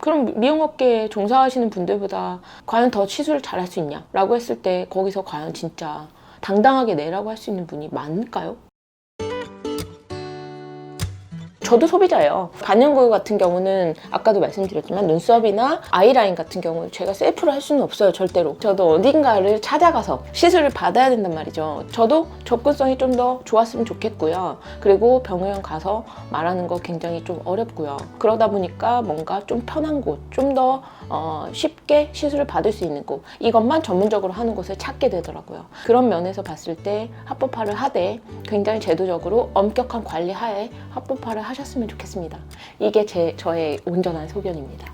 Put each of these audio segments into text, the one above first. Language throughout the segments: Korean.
그럼 미용업계에 종사하시는 분들보다 과연 더 시술을 잘할 수 있냐? 라고 했을 때 거기서 과연 진짜 당당하게 내라고 할 수 있는 분이 많을까요? 저도 소비자예요. 반영구 같은 경우는 아까도 말씀드렸지만 눈썹이나 아이라인 같은 경우는 제가 셀프로 할 수는 없어요. 절대로. 저도 어딘가를 찾아가서 시술을 받아야 된단 말이죠. 저도 접근성이 좀 더 좋았으면 좋겠고요. 그리고 병원 가서 말하는 거 굉장히 좀 어렵고요. 그러다 보니까 뭔가 좀 편한 곳, 좀 더 쉽게 시술을 받을 수 있는 곳, 이것만 전문적으로 하는 곳을 찾게 되더라고요. 그런 면에서 봤을 때 합법화를 하되 굉장히 제도적으로 엄격한 관리 하에 합법화를 하셨으면 좋겠습니다. 이게 저의 온전한 소견입니다.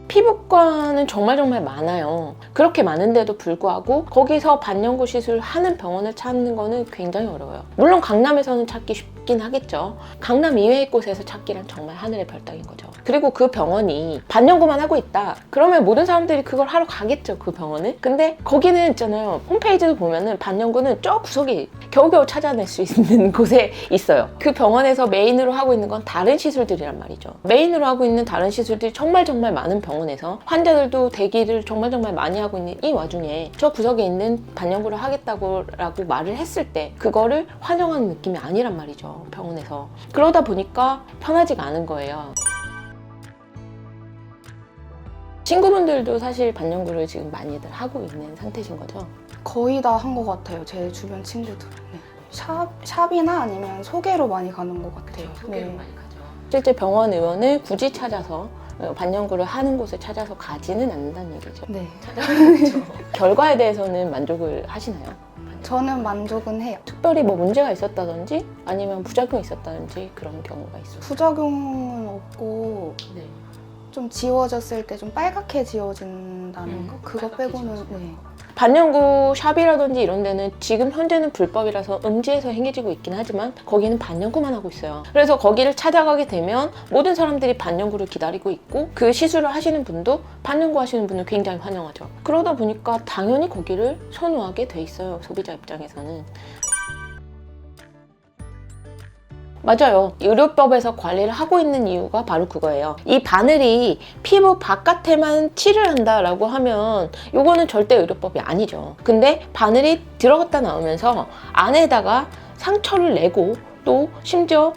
피부과는 정말 많아요. 그렇게 많은데도 불구하고 거기서 반영구 시술 하는 병원을 찾는 거는 굉장히 어려워요. 물론 강남에서는 찾기 쉽긴 하겠죠. 강남 이외의 곳에서 찾기란 정말 하늘의 별 따기인 거죠. 그리고 그 병원이 반영구만 하고 있다. 그러면 모든 사람들이 그걸 하러 가겠죠, 그 병원을. 근데 거기는 있잖아요. 홈페이지도 보면은 반영구는 저 구석에 겨우겨우 찾아낼 수 있는 곳에 있어요. 그 병원에서 메인으로 하고 있는 건 다른 시술들이란 말이죠. 메인으로 하고 있는 다른 시술들이 정말 많은 병원에서 환자들도 대기를 정말 많이 하고 있는 이 와중에 저 구석에 있는 반영구를 하겠다고 말을 했을 때 그거를 환영하는 느낌이 아니란 말이죠, 병원에서. 그러다 보니까 편하지가 않은 거예요. 친구분들도 사실 반영구를 지금 많이들 하고 있는 상태신 거죠? 거의 다 한 것 같아요. 제 주변 친구들은. 네. 샵이나 아니면 소개로 많이 가는 것 같아요. 소개로 많이 가죠. 실제 병원 의원을 굳이 찾아서 반영구를 하는 곳을 찾아서 가지는 않는다는 얘기죠. 네. 결과에 대해서는 만족을 하시나요? 저는 만족은 해요. 특별히 뭐 문제가 있었다든지 아니면 부작용이 있었다든지 그런 경우가 있어요. 부작용은 없고 네. 좀 지워졌을 때 좀 빨갛게 지워진다는 거? 그거 빨갛게 빼고는 지워지고. 네. 반영구 샵이라든지 이런 데는 지금 현재는 불법이라서 음지에서 행해지고 있긴 하지만 거기는 반영구만 하고 있어요. 그래서 거기를 찾아가게 되면 모든 사람들이 반영구를 기다리고 있고 그 시술을 하시는 분도 반영구 하시는 분을 굉장히 환영하죠. 그러다 보니까 당연히 거기를 선호하게 돼 있어요, 소비자 입장에서는. 맞아요. 의료법에서 관리를 하고 있는 이유가 바로 그거예요. 이 바늘이 피부 바깥에만 칠을 한다라고 하면 이거는 절대 의료법이 아니죠. 근데 바늘이 들어갔다 나오면서 안에다가 상처를 내고 또 심지어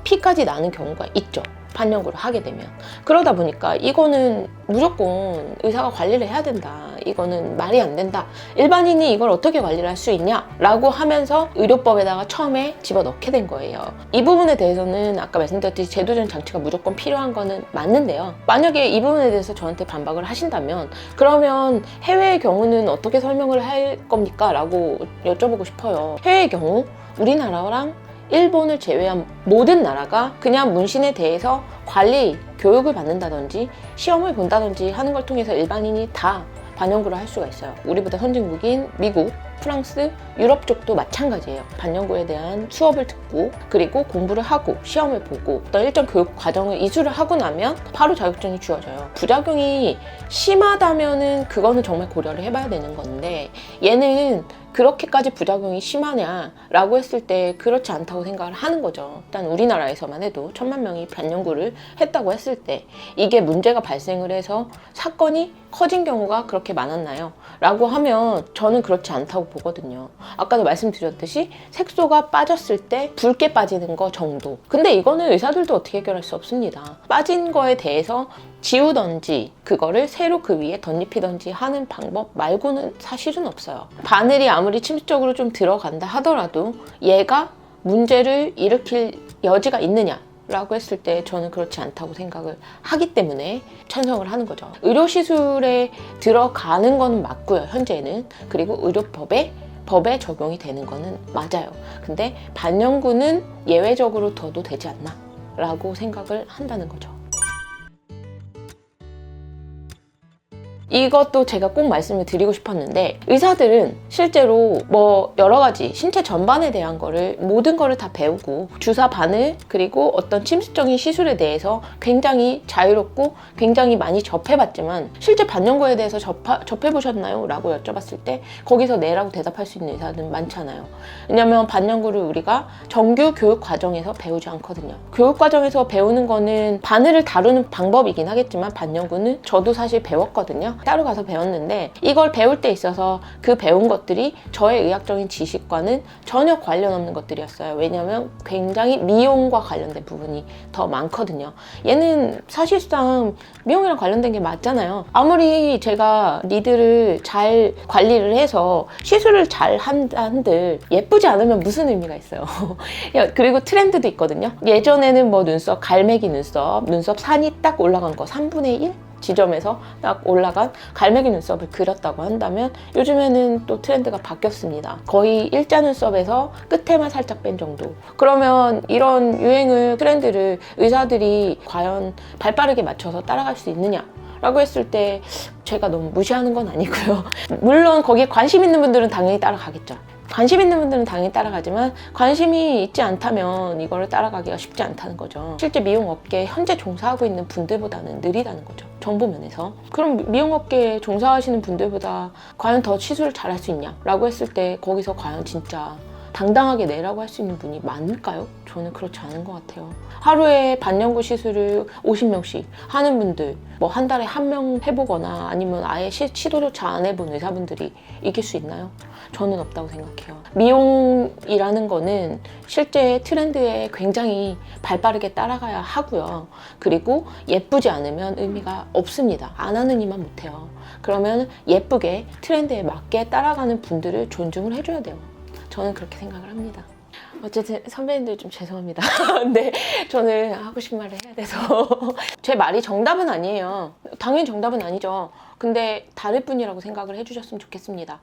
피까지 나는 경우가 있죠, 반영구를 하게 되면. 그러다 보니까 이거는 무조건 의사가 관리를 해야 된다, 이거는 말이 안 된다, 일반인이 이걸 어떻게 관리를 할 수 있냐 라고 하면서 의료법에다가 처음에 집어넣게 된 거예요. 이 부분에 대해서는 아까 말씀드렸듯이 제도적인 장치가 무조건 필요한 거는 맞는데요. 만약에 이 부분에 대해서 저한테 반박을 하신다면 그러면 해외의 경우는 어떻게 설명을 할 겁니까? 라고 여쭤보고 싶어요. 해외의 경우 우리나라랑 일본을 제외한 모든 나라가 그냥 문신에 대해서 관리, 교육을 받는다든지 시험을 본다든지 하는 걸 통해서 일반인이 다 반영구를 할 수가 있어요. 우리보다 선진국인 미국, 프랑스, 유럽 쪽도 마찬가지예요. 반영구에 대한 수업을 듣고 그리고 공부를 하고 시험을 보고 어떤 일정 교육 과정을 이수를 하고 나면 바로 자격증이 주어져요. 부작용이 심하다면은 그거는 정말 고려를 해봐야 되는 건데 얘는 그렇게까지 부작용이 심하냐라고 했을 때 그렇지 않다고 생각을 하는 거죠. 일단 우리나라에서만 해도 1000만 명이 반영구를 했다고 했을 때 이게 문제가 발생을 해서 사건이 커진 경우가 그렇게 많았나요? 라고 하면 저는 그렇지 않다고 보거든요. 아까도 말씀드렸듯이 색소가 빠졌을 때 붉게 빠지는 거 정도. 근데 이거는 의사들도 어떻게 해결할 수 없습니다. 빠진 거에 대해서 지우던지 그거를 새로 그 위에 덧입히던지 하는 방법 말고는 사실은 없어요. 바늘이 아무리 침식적으로 좀 들어간다 하더라도 얘가 문제를 일으킬 여지가 있느냐 라고 했을 때 저는 그렇지 않다고 생각을 하기 때문에 찬성을 하는 거죠. 의료시술에 들어가는 건 맞고요, 현재는. 그리고 의료법에 적용이 되는 거는 맞아요. 근데 반영구는 예외적으로 둬도 되지 않나 라고 생각을 한다는 거죠. 이것도 제가 꼭 말씀을 드리고 싶었는데 의사들은 실제로 뭐 여러 가지 신체 전반에 대한 거를 모든 거를 다 배우고 주사 바늘 그리고 어떤 침습적인 시술에 대해서 굉장히 자유롭고 굉장히 많이 접해봤지만 실제 반영구에 대해서 접해보셨나요? 라고 여쭤봤을 때 거기서 네라고 대답할 수 있는 의사들은 많잖아요. 왜냐면 반영구를 우리가 정규 교육 과정에서 배우지 않거든요. 교육 과정에서 배우는 거는 바늘을 다루는 방법이긴 하겠지만 반영구는 저도 사실 배웠거든요. 따로 가서 배웠는데 이걸 배울 때 있어서 그 배운 것들이 저의 의학적인 지식과는 전혀 관련 없는 것들이었어요. 왜냐면 굉장히 미용과 관련된 부분이 더 많거든요. 얘는 사실상 미용이랑 관련된 게 맞잖아요. 아무리 제가 니들을 잘 관리를 해서 시술을 잘 한들 예쁘지 않으면 무슨 의미가 있어요. 그리고 트렌드도 있거든요. 예전에는 뭐 눈썹, 갈매기 눈썹 산이 딱 올라간 거 3분의 1? 지점에서 딱 올라간 갈매기 눈썹을 그렸다고 한다면 요즘에는 또 트렌드가 바뀌었습니다. 거의 일자 눈썹에서 끝에만 살짝 뺀 정도. 그러면 이런 유행을, 트렌드를 의사들이 과연 발빠르게 맞춰서 따라갈 수 있느냐? 라고 했을 때 제가 너무 무시하는 건 아니고요. 물론 거기에 관심 있는 분들은 당연히 따라가겠죠. 관심 있는 분들은 당연히 따라가지만 관심이 있지 않다면 이거를 따라가기가 쉽지 않다는 거죠. 실제 미용업계에 현재 종사하고 있는 분들보다는 느리다는 거죠. 정보 면에서. 그럼 미용업계에 종사하시는 분들보다 과연 더 시술을 잘할 수 있냐? 라고 했을 때 거기서 과연 진짜 당당하게 내라고 할 수 있는 분이 많을까요? 저는 그렇지 않은 것 같아요. 하루에 반영구 시술을 50명씩 하는 분들, 뭐 한 달에 1명 해보거나 아니면 아예 시도조차 안 해본 의사분들이 이길 수 있나요? 저는 없다고 생각해요. 미용이라는 거는 실제 트렌드에 굉장히 발빠르게 따라가야 하고요. 그리고 예쁘지 않으면 의미가 없습니다. 안 하는 이만 못해요. 그러면 예쁘게 트렌드에 맞게 따라가는 분들을 존중을 해줘야 돼요. 저는 그렇게 생각을 합니다. 어쨌든 선배님들 좀 죄송합니다. 근데 저는 하고 싶은 말을 해야 돼서 제 말이 정답은 아니에요. 당연히 정답은 아니죠. 근데 다를 뿐이라고 생각을 해주셨으면 좋겠습니다.